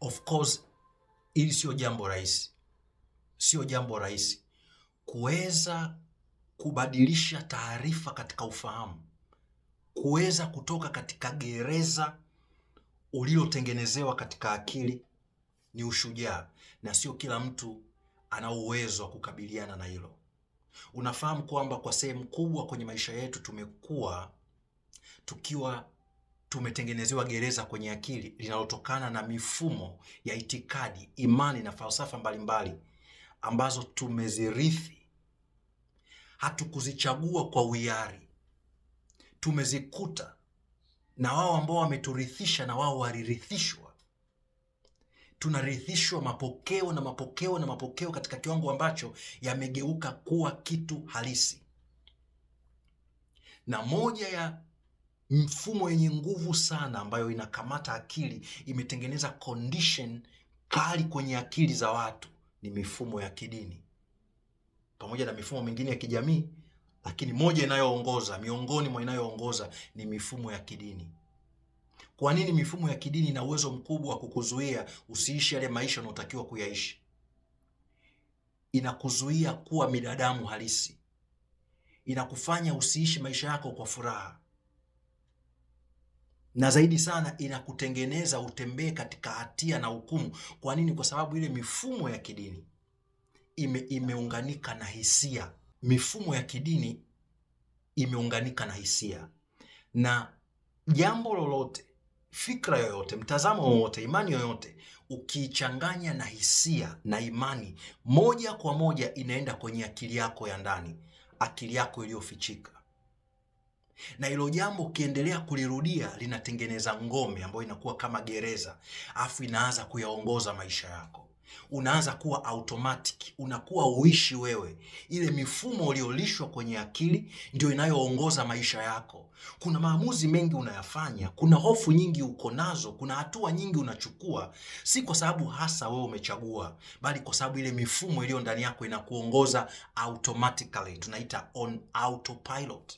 Of course, ili sio jambo rahisi, sio jambo rahisi kuweza kubadilisha taarifa katika ufahamu, kuweza kutoka katika gereza ulilotengenezewa katika akili. Ni ushujaa, na sio kila mtu ana uwezo wa kukabiliana na hilo. Unafahamu kwamba kwa sehemu kubwa kwenye maisha yetu tumekuwa tukiwa tumetengenezewa gereza kwenye akili linalotokana na mifumo ya itikadi, imani na falsafa mbalimbali ambazo tumezirithi. Hatukuzichagua kwa uhiari, tumezikuta na wao ambao wameturithisha, na wao walirithishwa. Tunarithishwa mapokeo na mapokeo na mapokeo katika kiwango ambacho yamegeuka kuwa kitu halisi. Na moja ya mfumo yenye nguvu sana ambayo inakamata akili, imetengeneza condition kali kwenye akili za watu, ni mifumo ya kidini pamoja na mifumo mingine ya kijamii, lakini moja inayoongoza, miongoni mwa inayoongoza ni mifumo ya kidini. Kwa nini mifumo ya kidini ina uwezo mkubwa wa kukuzuia usiishi yale maisha unayotakiwa kuyaishi? Inakuzuia kuwa binadamu halisi, inakufanya usiishi maisha yako kwa furaha, na zaidi sana inakutengeneza utembee katika hatia na hukumu. Kwa nini? Kwa sababu ile mifumo ya kidini imeunganika na hisia. Mifumo ya kidini imeunganika na hisia, na jambo lolote, fikra yoyote, mtazamo wowote, imani yoyote, ukiichanganya na hisia na imani, moja kwa moja inaenda kwenye akili yako ya ndani, akili yako iliyofichika. Na hilo jambo ukiendelea kulirudia linatengeneza ngome ambayo inakuwa kama gereza, afu inaanza kuyaongoza maisha yako. Unaanza kuwa automatic, unakuwa uishi wewe. Ile mifumo uliolishwa kwenye akili ndio inayoongoza maisha yako. Kuna maamuzi mengi unayafanya, kuna hofu nyingi uko nazo, kuna hatua nyingi unachukua, si kwa sababu hasa wewe umechagua, bali kwa sababu ile mifumo iliyo ndani yako inakuongoza automatically. Tunaita on autopilot.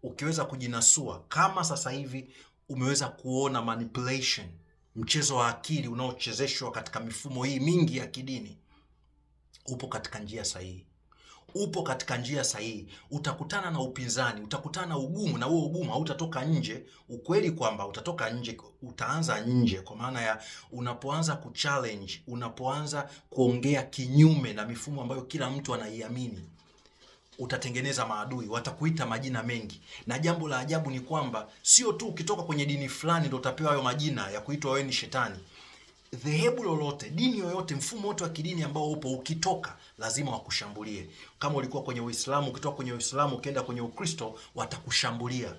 Ukiweza kujinasua, kama sasa hivi umeweza kuona manipulation, mchezo wa akili unaochezeshwa katika mifumo hii mingi ya kidini, upo katika njia sahihi. Upo katika njia sahihi. Utakutana na upinzani, utakutana na ugumu, na huo ugumu hautatoka nje. Ukweli kwamba utatoka nje, utaanza nje, kwa maana ya unapoanza kuchallenge, unapoanza kuongea kinyume na mifumo ambayo kila mtu anaiamini, utatengeneza maadui, watakuita majina mengi. Na jambo la ajabu ni kwamba sio tu ukitoka kwenye dini fulani ndio utapewa hayo majina ya kuitwa wewe ni shetani. Dhehebu lolote, dini yoyote, mfumo wote wa kidini ambao upo, ukitoka lazima wakushambulie. Kama ulikuwa kwenye Uislamu, ukitoka kwenye Uislamu ukienda kwenye Ukristo, watakushambulia.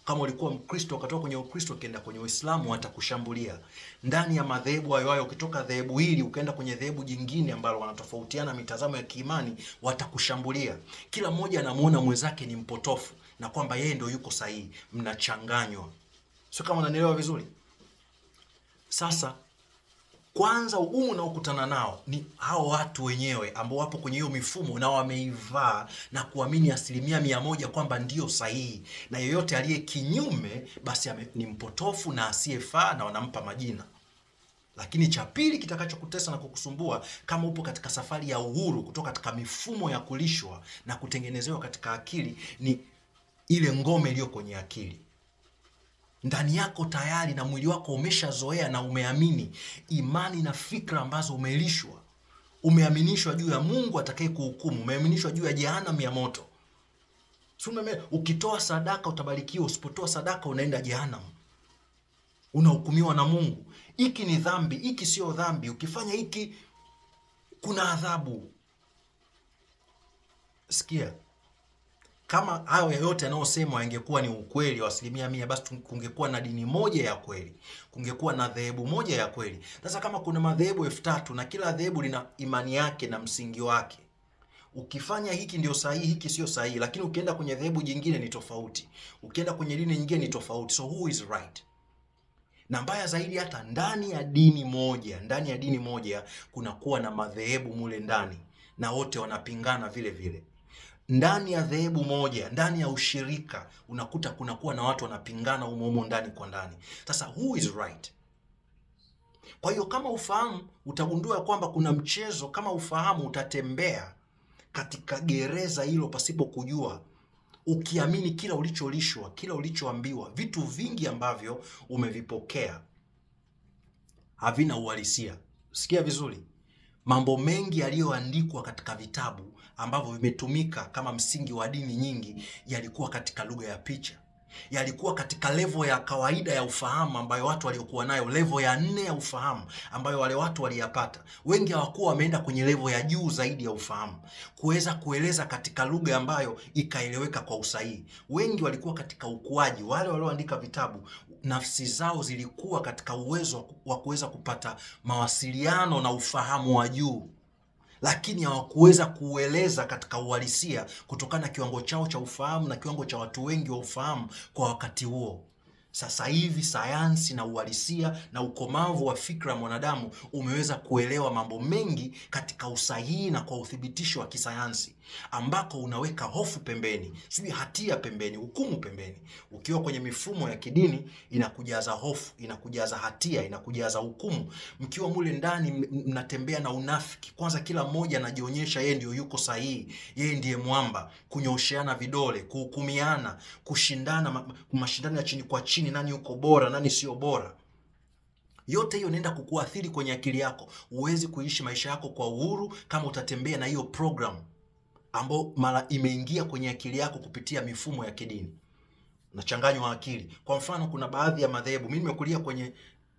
Kama ulikuwa Mkristo ukatoka kwenye Ukristo ukienda kwenye Uislamu, watakushambulia. Ndani ya madhehebu hayo, ukitoka dhehebu hili ukaenda kwenye dhehebu jingine ambalo wanatofautiana mitazamo ya kiimani, watakushambulia. Kila mmoja anamuona mwenzake ni mpotofu na kwamba yeye ndio yuko sahihi. Mnachanganywa. Sio kama unanielewa vizuri? Sasa kwanza ugumu unaokutana nao ni hao watu wenyewe ambao wapo kwenye hiyo mifumo na wameivaa na kuamini 100% kwamba ndio sahihi, na yeyote aliye kinyume basi ni mpotofu na asiyefaa, na wanampa majina. Lakini cha pili kitakachokutesa na kukusumbua, kama upo katika safari ya uhuru kutoka katika mifumo ya kulishwa na kutengenezewa katika akili, ni ile ngome iliyo kwenye akili ndani yako tayari, na mwili wako umeshazoea na umeamini imani na fikra ambazo umelishwa. Umeaminishwa juu ya Mungu atakaye kuhukumu, umeaminishwa juu ya jehanamu ya moto. Ukitoa sadaka utabarikiwa, usipotoa sadaka unaenda jehanamu, unahukumiwa na Mungu. Hiki ni dhambi, hiki sio dhambi, ukifanya hiki kuna adhabu. Sikia, kama hayo yote yanayosemwa yangekuwa ni ukweli wa 100%, basi kungekuwa na dini moja ya kweli, kungekuwa na dhehebu moja ya kweli. Sasa kama kuna madhehebu 3000 na kila dhehebu lina imani yake na msingi wake, ukifanya hiki ndio sahihi, hiki sio sahihi, lakini ukienda kwenye dhehebu jingine ni tofauti, ukienda kwenye dini nyingine ni tofauti. So who is right? Na mbaya zaidi, hata ndani ya dini moja kunakuwa na madhehebu mule ndani, na wote wanapingana vile vile. ndani ya dhehebu moja, ndani ya ushirika, unakuta kunakuwa na watu wanapingana humo ndani kwa ndani. Sasa who is right? Kwa hiyo kama ufahamu, utagundua kwamba kuna mchezo. Kama ufahamu, utatembea katika gereza hilo pasipo kujua, ukiamini kila ulicholishwa, kila ulichoambiwa. Vitu vingi ambavyo umevipokea havina uhalisia. Sikia vizuri, mambo mengi yaliyoandikwa katika vitabu ambavyo vimetumika kama msingi wa dini nyingi yalikuwa katika lugha ya picha, yalikuwa katika levo ya kawaida ya ufahamu ambayo watu waliokuwa nayo, levo ya 4 ya ufahamu ambayo wale watu waliyapata. Wengi hawakuwa wameenda kwenye levo ya juu zaidi ya ufahamu, kuweza kueleza katika lugha ambayo ikaeleweka kwa usahihi. Wengi walikuwa katika ukuaji. Wale walioandika vitabu, nafsi zao zilikuwa katika uwezo wa kuweza kupata mawasiliano na ufahamu wa juu, lakini hawakuweza kueleza katika uhalisia kutokana na kiwango chao cha ufahamu na kiwango cha watu wengi wa ufahamu kwa wakati huo. Sasa hivi sayansi na uhalisia na ukomavu wa fikra ya mwanadamu umeweza kuelewa mambo mengi katika usahihi na kwa uthibitisho wa kisayansi, ambako unaweka hofu pembeni, sijui hatia pembeni, hukumu pembeni. Ukiwa kwenye mifumo ya kidini, inakujaza hofu, inakujaza hatia, inakujaza hukumu. Mkiwa mule ndani, mnatembea na unafiki. Kwanza kila mmoja anajionyesha yeye ndio yuko sahihi, yeye ndiye mwamba, kunyosheana vidole, kuhukumiana, kushindana, mashindano ya chini kwa chini, nani yuko bora, nani sio bora. Yote hiyo inaenda kukuathiri kwenye akili yako. Huwezi kuishi maisha yako kwa uhuru kama utatembea na hiyo program ambayo mara imeingia kwenye akili yako kupitia mifumo ya kidini. Unachanganywa akili. Kwa mfano, kuna baadhi ya madhehebu, mimi nimekulia kwenye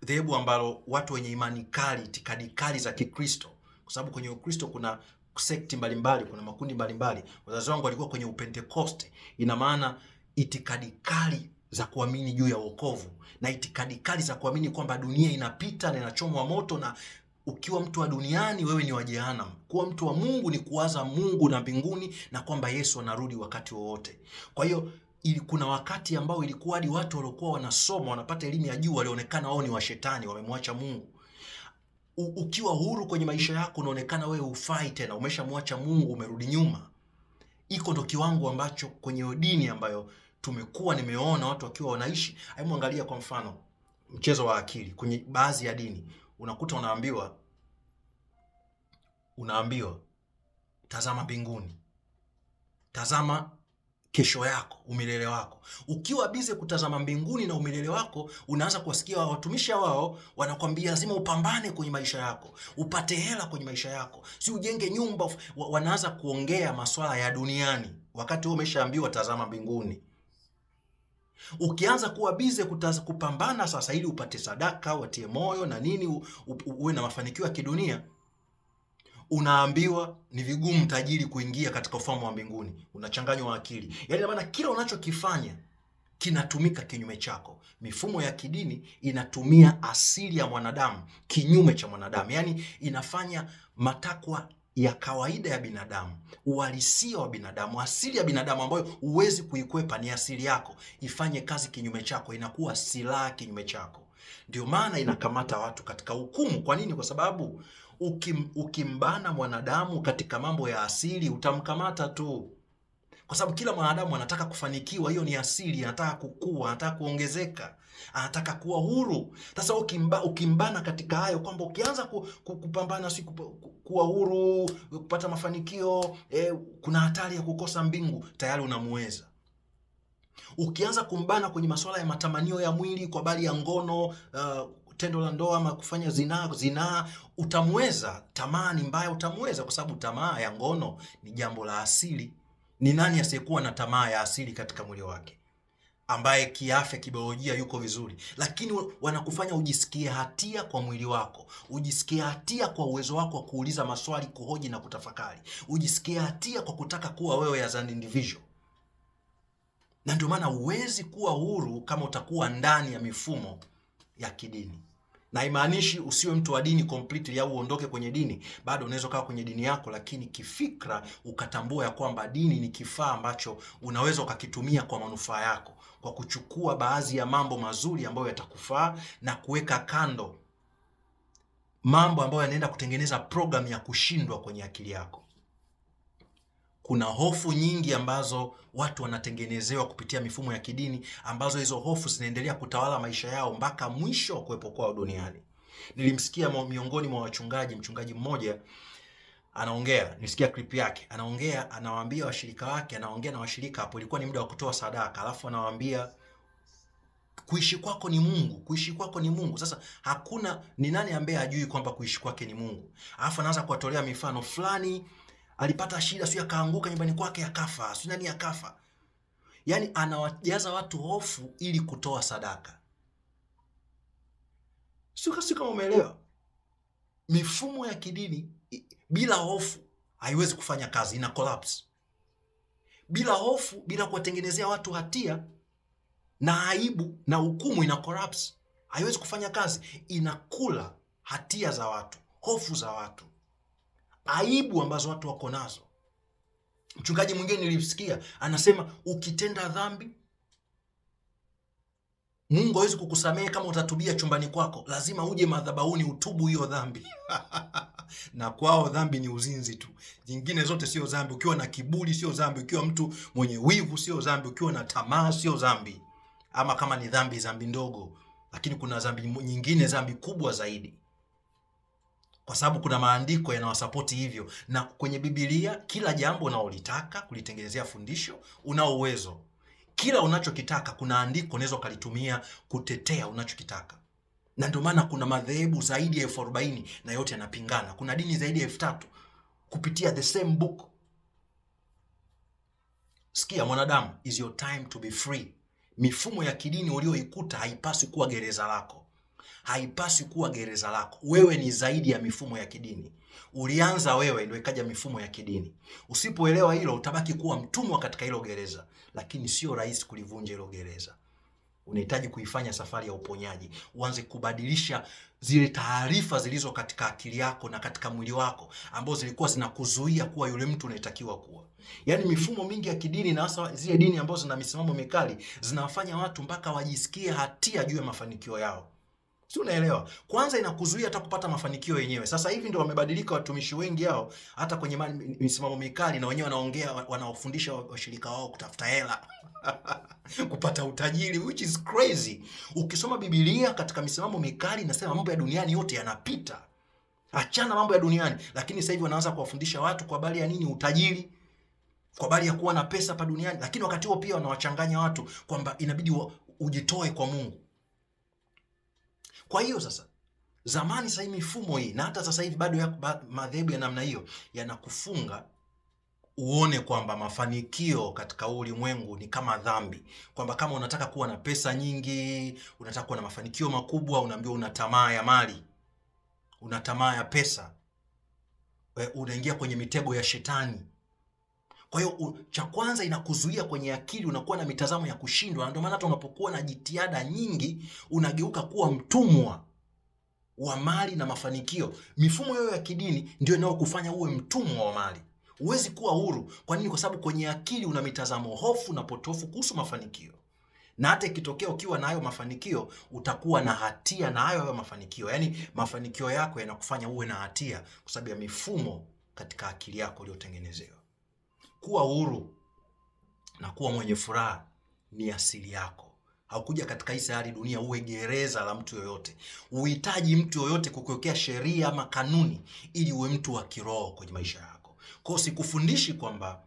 dhehebu ambalo watu wenye imani kali, itikadi kali za Kikristo, kwa sababu kwenye Ukristo kuna sekti mbalimbali, kuna makundi mbalimbali. Wazazi wangu walikuwa kwenye Upentekoste. Ina maana itikadi kali za kuamini juu ya wokovu na itikadi kali za kuamini kwamba dunia inapita na inachomwa moto, na ukiwa mtu wa duniani wewe ni wa jehanamu. Kuwa mtu wa Mungu ni kuwaza Mungu na mbinguni na kwamba Yesu anarudi wakati wowote. Kwa hiyo kuna wakati ambao ilikuwa hadi watu waliokuwa wanasoma, wanapata elimu ya juu, walionekana wao ni washetani, wamemwacha Mungu. Ukiwa huru kwenye maisha yako, unaonekana wewe hufai tena, umeshamwacha Mungu, umerudi nyuma. Iko ndo kiwango ambacho kwenye dini ambayo tumekuwa nimeona watu wakiwa wanaishi. Hebu angalia kwa mfano mchezo wa akili kwenye baadhi ya dini. Unakuta unaambiwa tazama mbinguni, tazama kesho yako, umilele wako. Ukiwa bize kutazama mbinguni na umilele wako, unaanza kuwasikia watumishi wao wanakwambia lazima upambane kwenye maisha yako, upate hela kwenye maisha yako, si ujenge nyumba. Wanaanza kuongea masuala ya duniani wakati wewe umeshaambiwa tazama mbinguni. Ukianza kuwa bize kupambana sasa ili upate sadaka, watie moyo na nini, uwe na mafanikio ya kidunia, unaambiwa ni vigumu tajiri kuingia katika ufalme wa mbinguni. Unachanganywa akili. Yaani maana kila unachokifanya kinatumika kinyume chako. Mifumo ya kidini inatumia asili ya mwanadamu kinyume cha mwanadamu. Yaani inafanya matakwa ya kawaida ya binadamu, uhalisia wa binadamu, asili ya binadamu ambayo huwezi kuikwepa, ni asili yako, ifanye kazi kinyume chako, inakuwa silaha kinyume chako. Ndio maana inakamata watu katika hukumu. Kwa nini? Kwa sababu ukimbana mwanadamu katika mambo ya asili utamkamata tu, kwa sababu kila mwanadamu anataka kufanikiwa. Hiyo ni asili, anataka kukua, anataka kuongezeka, anataka kuwa huru. Sasa ukimbana katika hayo, kwamba ukianza kupambana si kuwa huru, kupata mafanikio, kuna hatari ya kukosa mbingu, tayari unamuweza. Ukianza kumbana kwenye masuala ya matamanio ya mwili, kwa bali ya ngono, tendo la ndoa ama kufanya zinaa, utamweza. Tamaa ni mbaya, utamweza, kwa sababu tamaa ya ngono ni jambo la asili. Ni nani asiyekuwa na tamaa ya asili katika mwili wake, ambaye kiafya, kibiolojia yuko vizuri? Lakini wanakufanya ujisikie hatia kwa mwili wako, ujisikie hatia kwa uwezo wako wa kuuliza maswali, kuhoji na kutafakari, ujisikie hatia kwa kutaka kuwa wewe as an individual. Na ndio maana huwezi kuwa huru kama utakuwa ndani ya mifumo ya kidini. Na imaanishi usiwe mtu wa dini completely au uondoke kwenye dini. Bado unaweza kaa kwenye dini yako, lakini kifikra ukatambua ya kwamba dini ni kifaa ambacho unaweza ukakitumia kwa manufaa yako, kwa kuchukua baadhi ya mambo mazuri ambayo yatakufaa na kuweka kando mambo ambayo yanaenda kutengeneza program ya kushindwa kwenye akili yako. kuna hofu nyingi ambazo watu wanatengenezewa kupitia mifumo ya kidini, ambazo hizo hofu zinaendelea kutawala maisha yao mpaka mwisho wa kuwepo kwao duniani. Nilimsikia miongoni mwa wachungaji, mchungaji mmoja anaongea, nisikia clip yake, anaongea, anawaambia washirika wake, anaongea na washirika hapo, ilikuwa ni muda wa kutoa sadaka, alafu anawaambia kuishi kwako ni Mungu, kuishi kwako ni Mungu. Sasa hakuna, ni nani ambaye hajui kwamba kuishi kwake ni Mungu? Alafu anaanza kuwatolea mifano, fulani alipata shida, sio akaanguka nyumbani kwake akafa, sio nani akafa. Yaani anawajaza watu hofu ili kutoa sadaka. Sio kama umeelewa. Mifumo ya kidini bila hofu haiwezi kufanya kazi, ina collapse. Bila hofu, bila kuwatengenezea watu hatia na aibu na hukumu, ina collapse, haiwezi kufanya kazi. Inakula hatia za watu, hofu za watu, aibu ambazo watu wako nazo. Mchungaji mwingine nilimsikia anasema, ukitenda dhambi Mungu hawezi kukusamehe kama utatubia chumbani kwako, lazima uje madhabahuni utubu hiyo dhambi. Na kwao dhambi ni uzinzi tu, nyingine zote sio dhambi. Ukiwa na kiburi sio dhambi, ukiwa mtu mwenye wivu sio dhambi, ukiwa na tamaa sio dhambi. Ama kama ni dhambi, dhambi ndogo, lakini kuna dhambi nyingine, dhambi kubwa zaidi, kwa sababu kuna maandiko yanawasapoti hivyo. Na kwenye Biblia kila jambo unaolitaka kulitengenezea fundisho unao uwezo. Kila unachokitaka kuna andiko unaweza ukalitumia kutetea unachokitaka. Na ndio maana kuna madhehebu zaidi ya 40,000 na yote yanapingana. Kuna dini zaidi ya 3,000 kupitia the same book. Sikia mwanadamu, is your time to be free. Mifumo ya kidini ulioikuta haipaswi kuwa gereza lako. Haipaswi kuwa gereza lako. Wewe ni zaidi ya mifumo ya kidini. Ulianza wewe, ndio ikaja mifumo ya kidini. Usipoelewa hilo, utabaki kuwa mtumwa katika hilo gereza, lakini sio rahisi kulivunja hilo gereza. Unahitaji kuifanya safari ya uponyaji, uanze kubadilisha zile taarifa zilizo katika akili yako na katika mwili wako, ambazo zilikuwa zinakuzuia kuwa yule mtu unayetakiwa kuwa. Yaani mifumo mingi ya kidini, na hasa zile dini ambazo zina misimamo mikali, zinawafanya watu mpaka wajisikie hatia juu ya mafanikio yao. Si unaelewa? Kwanza inakuzuia hata kupata mafanikio yenyewe. Sasa hivi ndio wamebadilika watumishi wengi hao, hata kwenye misimamo mikali, na wenyewe wanaongea, wanaofundisha washirika wao kutafuta hela kupata utajiri, which is crazy. Ukisoma Biblia katika misimamo mikali inasema mambo ya duniani yote yanapita, achana mambo ya duniani. Lakini sasa hivi wanaanza kuwafundisha watu kwa habari ya nini? Utajiri, kwa habari ya kuwa na pesa hapa duniani. Lakini wakati huo pia wanawachanganya watu kwamba inabidi ujitoe kwa Mungu. Kwa hiyo sasa, zamani, sasa hii mifumo hii, na hata sasa hivi bado madhehebu ya namna hiyo yanakufunga uone kwamba mafanikio katika ulimwengu ni kama dhambi, kwamba kama unataka kuwa na pesa nyingi, unataka kuwa na mafanikio makubwa, unaambiwa una tamaa ya mali, una tamaa ya pesa, unaingia kwenye mitego ya shetani. Kwa hiyo cha kwanza inakuzuia kwenye akili, unakuwa na mitazamo ya kushindwa. Na ndio maana hata unapokuwa na jitihada nyingi unageuka kuwa mtumwa wa mali na mafanikio. Mifumo hiyo ya kidini ndio inayokufanya uwe mtumwa wa mali. Huwezi kuwa huru. Kwa nini? Kwa sababu kwenye akili una mitazamo hofu na potofu kuhusu mafanikio. Na hata ikitokea ukiwa na hayo mafanikio, utakuwa na hatia na hayo mafanikio. Yaani mafanikio yako yanakufanya uwe na hatia kwa sababu ya mifumo katika akili yako iliyotengenezewa. Kuwa huru na kuwa mwenye furaha ni asili yako. Haukuja katika hii sayari dunia uwe gereza la mtu yoyote. Uhitaji mtu yoyote kukuwekea sheria ama kanuni ili uwe mtu wa kiroho kwenye maisha yako. Kwa hiyo sikufundishi kwamba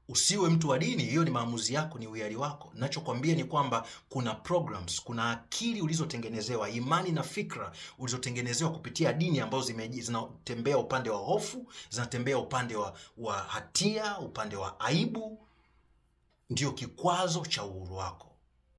usiwe mtu wa dini, hiyo ni maamuzi yako, ni uhiari wako. Ninachokwambia ni kwamba kuna programs, kuna akili ulizotengenezewa, imani na fikra ulizotengenezewa kupitia dini ambazo zinatembea upande wa hofu, zinatembea upande wa hatia, upande wa aibu. Ndio kikwazo cha uhuru wako.